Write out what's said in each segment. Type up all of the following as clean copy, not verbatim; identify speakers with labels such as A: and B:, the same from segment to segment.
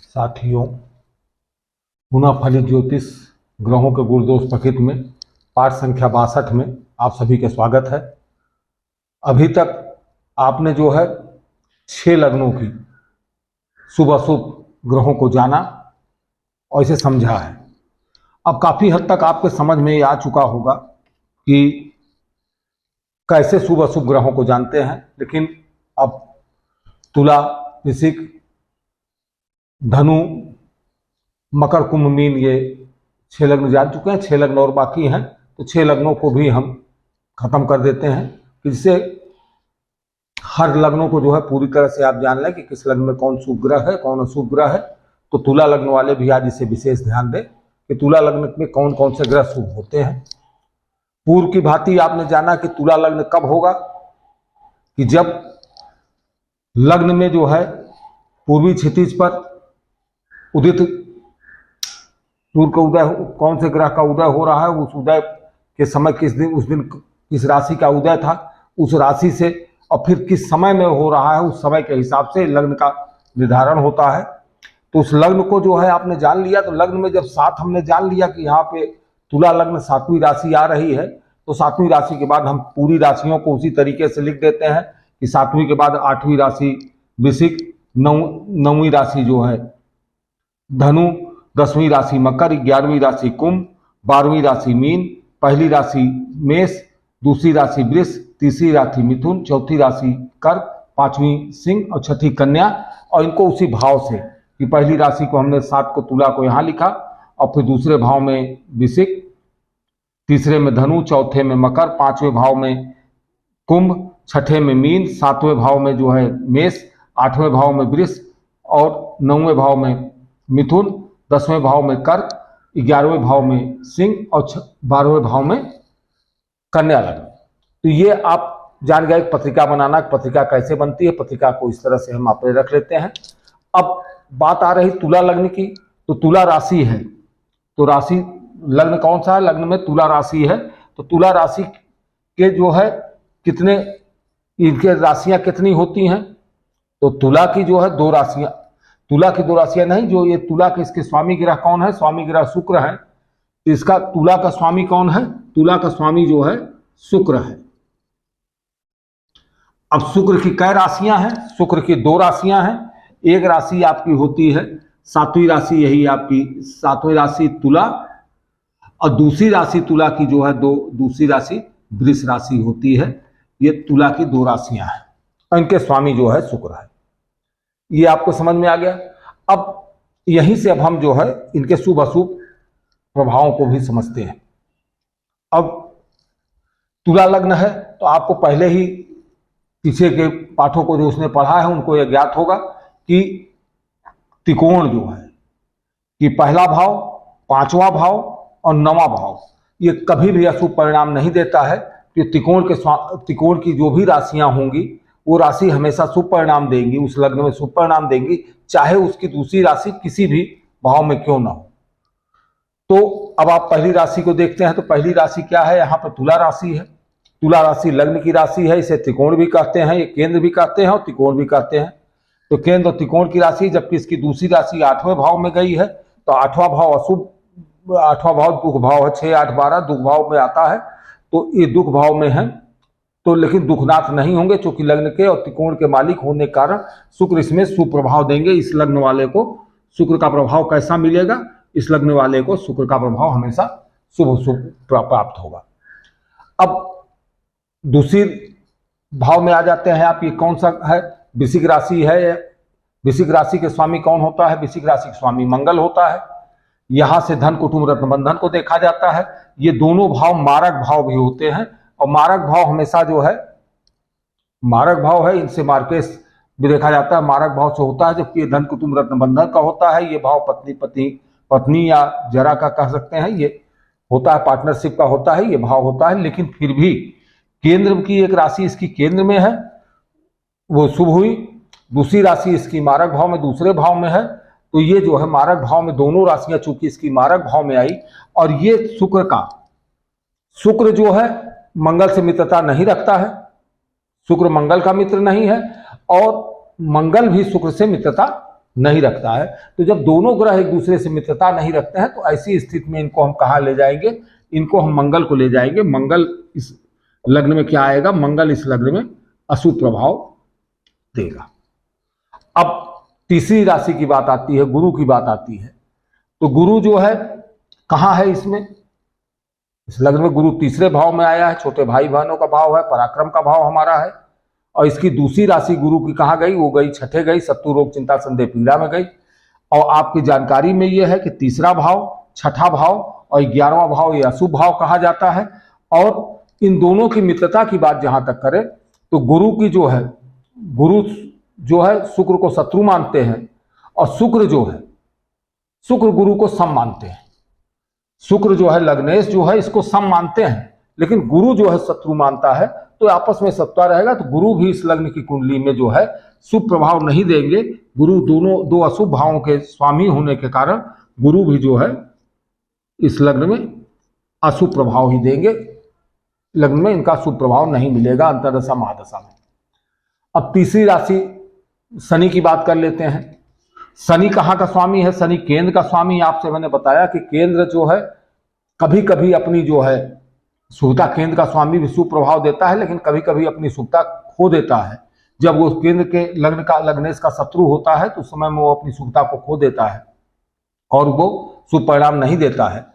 A: साथियों, मुनाफली ज्योतिष ग्रहों के गुरुदोष पखित में पाठ संख्या 62 में आप सभी का स्वागत है। अभी तक आपने जो है 6 लग्नों की शुभ अशुभ ग्रहों को जाना और इसे समझा है। अब काफी हद तक आपके समझ में आ चुका होगा कि कैसे शुभ अशुभ ग्रहों को जानते हैं, लेकिन अब तुला, वृश्चिक, धनु, मकर, कुंभ, मीन, ये 6 लग्न जान चुके हैं। 6 लग्न और बाकी हैं, तो 6 लग्नों को भी हम खत्म कर देते हैं, जिससे हर लग्नों को जो है पूरी तरह से आप जान लें कि किस लग्न में कौन शुभ ग्रह है, कौन अशुभ ग्रह है। तो तुला लग्न वाले भी आज इसे विशेष ध्यान दें कि तुला लग्न में कौन कौन से ग्रह शुभ होते हैं। पूर्व की भांति आपने जाना कि तुला लग्न कब होगा, कि जब लग्न में जो है पूर्वी क्षितिज पर उदित सूर्य का उदय, कौन से ग्रह का उदय हो रहा है, उस उदय के समय किस दिन, उस दिन किस राशि का उदय था, उस राशि से और फिर किस समय में हो रहा है, उस समय के हिसाब से लग्न का निर्धारण होता है। तो उस लग्न को जो है आपने जान लिया। तो लग्न में जब 7 हमने जान लिया कि यहाँ पे तुला लग्न 7वीं राशि आ रही है, तो 7वीं राशि के बाद हम पूरी राशियों को उसी तरीके से लिख देते हैं कि 7वीं के बाद 8वीं राशि वृश्चिक, 9वीं राशि जो है धनु, 10वीं राशि मकर, 11वीं राशि कुंभ, 12वीं राशि मीन, पहली राशि मेष, दूसरी राशि वृष, तीसरी राशि मिथुन, चौथी राशि कर्क, 5वीं सिंह और 6ठी कन्या। और इनको उसी भाव से कि पहली राशि को हमने 7 को तुला को यहाँ लिखा, और फिर दूसरे भाव में वृश्चिक, तीसरे में धनु, चौथे में मकर, 5वें भाव में कुंभ, 6ठे में मीन, 7वें भाव में जो है मेष, 8वें भाव में वृष और 9वें भाव में मिथुन, 10वें भाव में कर्क, 11वें भाव में सिंह और 12वें भाव में कन्या लग्न। तो ये आप जान गए पत्रिका बनाना, पत्रिका कैसे बनती है। पत्रिका को इस तरह से हम आप रख लेते हैं। अब बात आ रही तुला लग्न की। तो तुला राशि है, तो राशि लग्न कौन सा है, लग्न में तुला राशि है। तो तुला राशि के जो है कितने, इनके राशियां कितनी होती हैं, तो तुला की जो है 2 राशियां, तुला की 2 राशियां नहीं, जो ये तुला के इसके स्वामी ग्रह कौन है, स्वामी ग्रह शुक्र है। इसका तुला का स्वामी कौन है, तुला का स्वामी जो है शुक्र है। अब शुक्र की कई राशियां हैं, शुक्र की 2 राशियां हैं। एक राशि आपकी होती है 7वीं राशि, यही आपकी 7वीं राशि तुला, और दूसरी राशि तुला की जो है दूसरी राशि वृष राशि होती है। ये तुला की 2 राशियां हैं और इनके स्वामी जो है शुक्र है। ये आपको समझ में आ गया। अब यहीं से अब हम जो है इनके शुभ अशुभ प्रभावों को भी समझते हैं। अब तुला लग्न है तो आपको पहले ही पीछे के पाठों को जो उसने पढ़ा है उनको यह ज्ञात होगा कि त्रिकोण जो है कि पहला भाव, 5वां भाव और 9वां भाव ये कभी भी अशुभ परिणाम नहीं देता है। कि त्रिकोण की जो भी राशियां होंगी वो राशि हमेशा शुभ परिणाम देंगी, उस लग्न में शुभ परिणाम देंगी, चाहे उसकी दूसरी राशि किसी भी भाव में क्यों ना हो। तो अब आप पहली राशि को देखते हैं। तो पहली राशि क्या है, यहाँ पर तुला राशि है। तुला राशि लग्न की राशि है, इसे त्रिकोण भी कहते हैं, ये केंद्र भी कहते हैं और त्रिकोण भी कहते हैं। तो केंद्र और त्रिकोण की राशि, जबकि इसकी दूसरी राशि 8वें भाव में गई है। तो 8वां भाव अशुभ, 8वां भाव दुख भाव है, 6, 8, 12 दुख भाव में आता है। तो ये दुख भाव में है, तो लेकिन दुखनाथ नहीं होंगे, क्योंकि लग्न के और त्रिकोण के मालिक होने के कारण शुक्र इसमें सुप्रभाव देंगे। इस लग्न वाले को शुक्र का प्रभाव कैसा मिलेगा, इस लग्न वाले को शुक्र का प्रभाव हमेशा शुभ प्राप्त होगा। अब दूसरी भाव में आ जाते हैं आप, ये कौन सा है, वृश्चिक राशि है। वृश्चिक राशि के स्वामी कौन होता है, वृश्चिक राशि के स्वामी मंगल होता है। यहां से धन, कुटुंब, रत्न बंधन को देखा जाता है। ये दोनों भाव मारक भाव भी होते हैं, और मारक भाव हमेशा जो है मारक भाव है, इनसे मार्केश भी देखा जाता है, मारक भाव से होता है। जबकि ये धन, कुटुंब, रत्न बंधन का होता है। ये भाव पत्नी या जरा का कह सकते हैं, ये होता है पार्टनरशिप का होता है, ये भाव होता है। लेकिन फिर भी केंद्र की एक राशि इसकी केंद्र में है, वो शुभ हुई। दूसरी राशि इसकी मारक भाव में, दूसरे भाव में है। तो ये जो है मारक भाव में दोनों राशियां चूंकि इसकी मारक भाव में आई, और ये शुक्र जो है मंगल से मित्रता नहीं रखता है, शुक्र मंगल का मित्र नहीं है, और मंगल भी शुक्र से मित्रता नहीं रखता है। तो जब दोनों ग्रह एक दूसरे से मित्रता नहीं रखते हैं तो ऐसी स्थिति में इनको हम कहाँ ले जाएंगे, इनको हम मंगल को ले जाएंगे। मंगल इस लग्न में क्या आएगा, मंगल इस लग्न में अशुभ प्रभाव देगा। अब तीसरी राशि की बात आती है, गुरु की बात आती है। तो गुरु जो है कहाँ है इसमें, इस लग्न में गुरु तीसरे भाव में आया है, छोटे भाई बहनों का भाव है, पराक्रम का भाव हमारा है। और इसकी दूसरी राशि गुरु की कहाँ गई, वो गई छठे गई, शत्रु रोग चिंता संदेह पीड़ा में गई। और आपकी जानकारी में ये है कि तीसरा भाव, छठा भाव और 11वां भाव ये अशुभ भाव कहा जाता है। और इन दोनों की मित्रता की बात जहां तक करें तो गुरु की जो है, गुरु जो है शुक्र को शत्रु मानते हैं और शुक्र जो है, शुक्र गुरु को सम मानते हैं। शुक्र जो है लग्नेश जो है इसको सम मानते हैं, लेकिन गुरु जो है शत्रु मानता है। तो आपस में सत्ता रहेगा। तो गुरु भी इस लग्न की कुंडली में जो है शुभ प्रभाव नहीं देंगे। गुरु दोनों दो अशुभ भावों के स्वामी होने के कारण गुरु भी जो है इस लग्न में अशुभ प्रभाव ही देंगे। लग्न में इनका शुभ प्रभाव नहीं मिलेगा अंतर्दशा महादशा में। अब तीसरी राशि शनि की बात कर लेते हैं। शनि कहाँ का स्वामी है, शनि केंद्र का स्वामी। आपसे मैंने बताया कि केंद्र जो है कभी कभी अपनी जो है शुभता, केंद्र का स्वामी भी शुभ प्रभाव देता है, लेकिन कभी कभी अपनी शुभता खो देता है। जब वो केंद्र के लग्न का, लग्नेश का शत्रु होता है तो उस समय में वो अपनी शुभता को खो देता है और वो शुभ परिणाम नहीं देता है।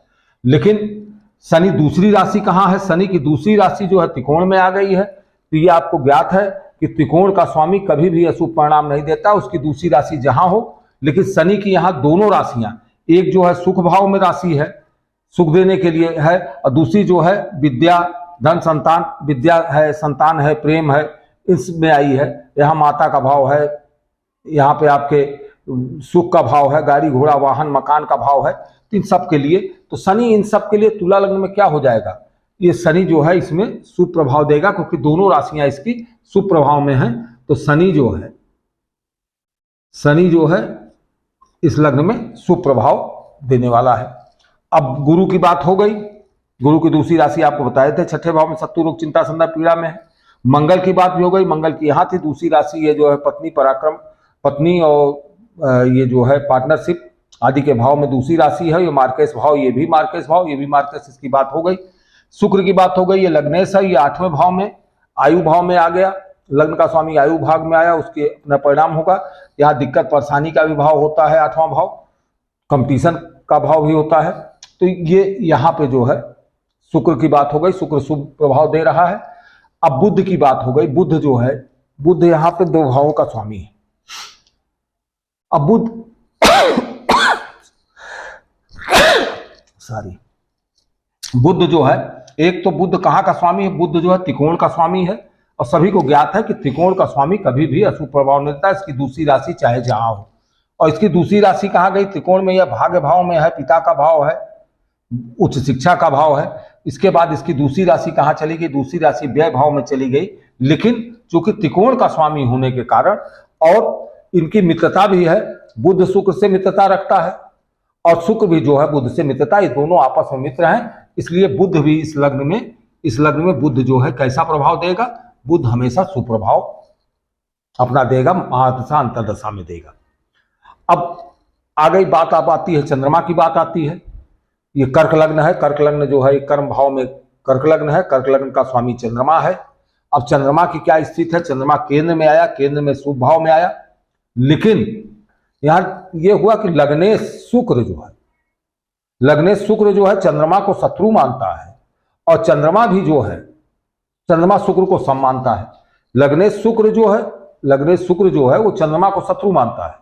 A: लेकिन शनि दूसरी राशि कहाँ है, शनि की दूसरी राशि जो है त्रिकोण में आ गई है। तो ये आपको ज्ञात है कि त्रिकोण का स्वामी कभी भी अशुभ परिणाम नहीं देता, उसकी दूसरी राशि जहां हो। लेकिन शनि की यहाँ दोनों राशियां, एक जो है सुख भाव में राशि है, सुख देने के लिए है, और दूसरी जो है विद्या, धन, संतान, विद्या है, संतान है, प्रेम है, इसमें आई है। यहाँ माता का भाव है, यहाँ पे आपके सुख का भाव है, गाड़ी घोड़ा वाहन मकान का भाव है। तो इन सब के लिए, तो शनि इन सब के लिए तुला लग्न में क्या हो जाएगा, ये शनि जो है इसमें शुभ प्रभाव देगा, क्योंकि दोनों राशियां इसकी शुभ प्रभाव में हैं। तो शनि जो है, शनि जो है इस लग्न में शुभ प्रभाव देने वाला है। अब गुरु की बात हो गई। गुरु की दूसरी राशि आपको बताए थे छठे भाव में शत्रु रोग चिंता संदेह पीड़ा में है। मंगल की बात भी हो गई। मंगल की यहाँ थी दूसरी राशि, ये जो है पत्नी, पराक्रम, पत्नी और ये जो है पार्टनरशिप आदि के भाव में दूसरी राशि है। ये मार्केश भाव, ये भी मार्केश भाव, ये भी मार्केश, इसकी बात हो गई। शुक्र की बात हो गई। ये लग्नेश है, ये 8वें भाव में आयु भाव में आ गया। लग्न का स्वामी आयु भाग में आया, उसके अपना परिणाम होगा। यहाँ दिक्कत परेशानी का भी भाव होता है, 8वां भाव कंपटीशन का भाव भी होता है। तो ये यहाँ पे जो है शुक्र की बात हो गई, शुक्र शुभ प्रभाव दे रहा है। अब बुध की बात हो गई। बुध जो है, बुध यहाँ पे 2 भावों का स्वामी है। अब बुध बुध जो है, एक तो बुध कहाँ का स्वामी है, बुध जो है त्रिकोण का स्वामी है। और सभी को ज्ञात है कि त्रिकोण का स्वामी कभी भी अशुभ प्रभाव नहीं देता, इसकी दूसरी राशि चाहे जहां हो। और इसकी दूसरी राशि कहाँ गई, त्रिकोण में, यह भाग्य भाव में है, पिता का भाव है, उच्च शिक्षा का भाव है। इसके बाद इसकी दूसरी राशि कहाँ चली गई, दूसरी राशि व्यय भाव में चली गई। लेकिन चूंकि त्रिकोण का स्वामी होने के कारण और इनकी मित्रता भी है, बुध शुक्र से मित्रता रखता है और शुक्र भी जो है बुध से मित्रता, ये दोनों आपस में मित्र हैं। इसलिए बुध भी इस लग्न में बुध जो है कैसा प्रभाव देगा, बुध हमेशा सुप्रभाव अपना देगा, महादशा अंतर्दशा में देगा। अब आ गई बात, अब आती है चंद्रमा की बात आती है। ये कर्क लग्न है, कर्क लग्न जो है कर्म भाव में कर्क लग्न है, कर्क लग्न का स्वामी चंद्रमा है। अब चंद्रमा की क्या स्थिति है, चंद्रमा केंद्र में आया, केंद्र में शुभ भाव में आया। लेकिन यहां यह हुआ कि लग्नेश शुक्र जो है चंद्रमा को शत्रु मानता है और चंद्रमा भी जो है, चंद्रमा शुक्र को सम मानता है। लग्नेश शुक्र जो है वो चंद्रमा को शत्रु मानता है,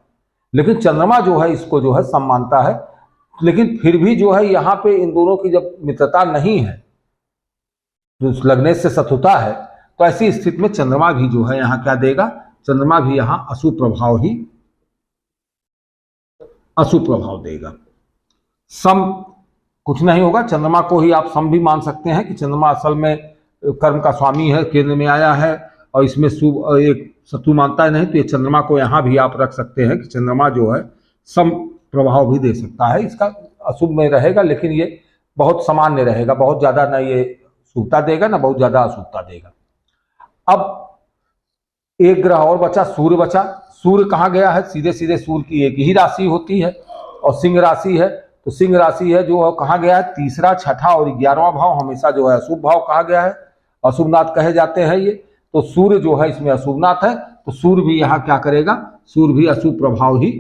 A: लेकिन चंद्रमा जो है इसको जो है सम मानता है। लेकिन फिर भी जो है यहाँ पे इन दोनों की जब मित्रता नहीं है, जो लग्नेश से शत्रुता है, तो ऐसी स्थिति में चंद्रमा भी जो है यहाँ क्या देगा, चंद्रमा भी यहाँ अशुभ प्रभाव देगा। सम कुछ नहीं होगा, चंद्रमा को ही आप सम भी मान सकते हैं कि चंद्रमा असल में कर्म का स्वामी है, केंद्र में आया है और इसमें शुभ एक शत्रु मानता है नहीं, तो ये चंद्रमा को यहाँ भी आप रख सकते हैं कि चंद्रमा जो है सम प्रभाव भी दे सकता है। इसका अशुभ में रहेगा, लेकिन ये बहुत सामान्य रहेगा, बहुत ज्यादा ना ये शुभता देगा ना बहुत ज्यादा अशुभता देगा। अब एक ग्रह और बचा, सूर्य बचा। सूर्य कहाँ गया है, सीधे सीधे सूर्य की एक ही राशि होती है और सिंह राशि है, तो सिंह राशि है जो कहाँ गया है, तीसरा, छठा और 11वां भाव हमेशा जो है अशुभ भाव कहा गया है, अशुभनाथ कहे जाते हैं ये। तो सूर्य जो है इसमें अशुभनाथ है, तो सूर्य भी यहाँ क्या करेगा, सूर्य भी अशुभ प्रभाव ही,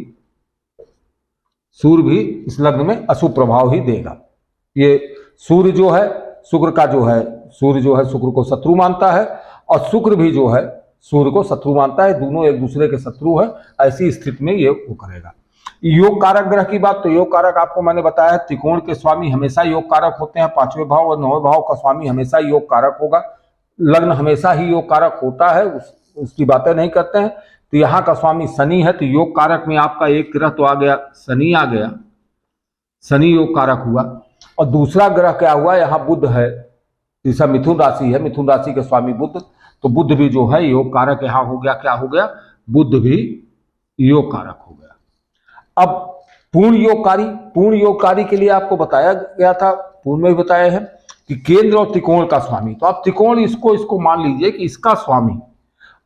A: सूर्य भी इस लग्न में अशुभ प्रभाव ही देगा। ये सूर्य जो है शुक्र का जो है, सूर्य जो है शुक्र को शत्रु मानता है और शुक्र भी जो है सूर्य को शत्रु मानता है, दोनों एक दूसरे के शत्रु है। ऐसी स्थिति में ये वो करेगा। योग कारक ग्रह की बात, तो योग कारक आपको मैंने बताया है, त्रिकोण के स्वामी हमेशा योग कारक होते हैं, 5वें भाव और 9वें भाव का स्वामी हमेशा योग कारक होगा। लग्न हमेशा ही योग कारक होता है, उसकी बातें नहीं करते हैं। तो यहाँ का स्वामी शनि है, तो योग कारक में आपका एक ग्रह तो आ गया, शनि आ गया, शनि योग कारक हुआ। और दूसरा ग्रह क्या हुआ, यहाँ बुध है, तीसरा मिथुन राशि है, मिथुन राशि के स्वामी बुध, तो बुध भी जो है योग कारक यहाँ हो गया, क्या हो गया, बुध भी योग कारक हो गया। अब पूर्ण योगकारी के लिए आपको बताया गया था, पूर्व में भी बताया है कि केंद्र और त्रिकोण का स्वामी, तो आप त्रिकोण इसको मान लीजिए कि इसका स्वामी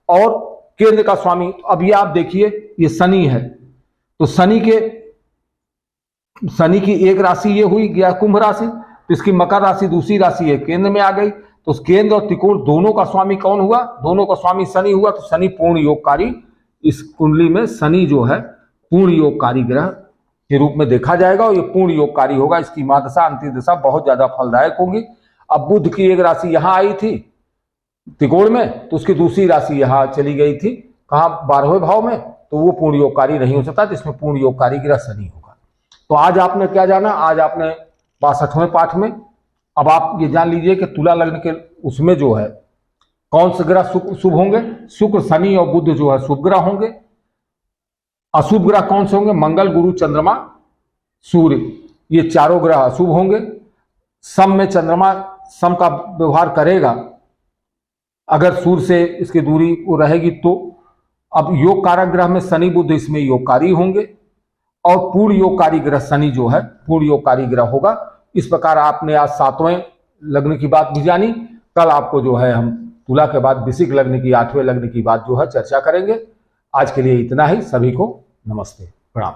A: और केंद्र का स्वामी। अब ये आप देखिए ये शनि है, तो शनि की एक राशि ये हुई गया कुंभ राशि, तो इसकी मकर राशि दूसरी राशि है केंद्र में आ गई, तो केंद्र और त्रिकोण दोनों का स्वामी कौन हुआ, दोनों का स्वामी शनि हुआ, तो शनि पूर्ण योगकारी, इस कुंडली में शनि जो है पूर्ण योगकारी ग्रह के रूप में देखा जाएगा और ये पूर्ण योगकारी होगा। इसकी महादशा अंतिम दशा बहुत ज्यादा फलदायक होगी। अब बुध की एक राशि यहाँ आई थी त्रिकोण में, तो उसकी दूसरी राशि यहाँ चली गई थी कहाँ, 12वें भाव में, तो वो पूर्ण योगकारी नहीं हो सकता, जिसमें पूर्ण योगकारी ग्रह शनि होगा। तो आज आपने क्या जाना, आज आपने 62वें पाठ में अब आप ये जान लीजिए कि तुला लग्न के उसमें जो है कौन से ग्रह शुभ होंगे, शुक्र, शनि और बुध जो है शुभ ग्रह होंगे। अशुभ ग्रह कौन से होंगे, मंगल, गुरु, चंद्रमा, सूर्य, ये चारों ग्रह अशुभ होंगे। सम में चंद्रमा सम का व्यवहार करेगा, अगर सूर्य से इसकी दूरी वो रहेगी तो। अब योग कारक ग्रह में शनि बुध इसमें योगकारी होंगे और पूर्ण योगकारी ग्रह शनि जो है पूर्ण योगकारी ग्रह होगा। इस प्रकार आपने आज 7वें लग्न की बात भी जानी। कल आपको जो है हम तुला के बाद वृश्चिक लग्न की 8वें लग्न की बात जो है चर्चा करेंगे। आज के लिए इतना ही। सभी को नमस्ते, प्रणाम।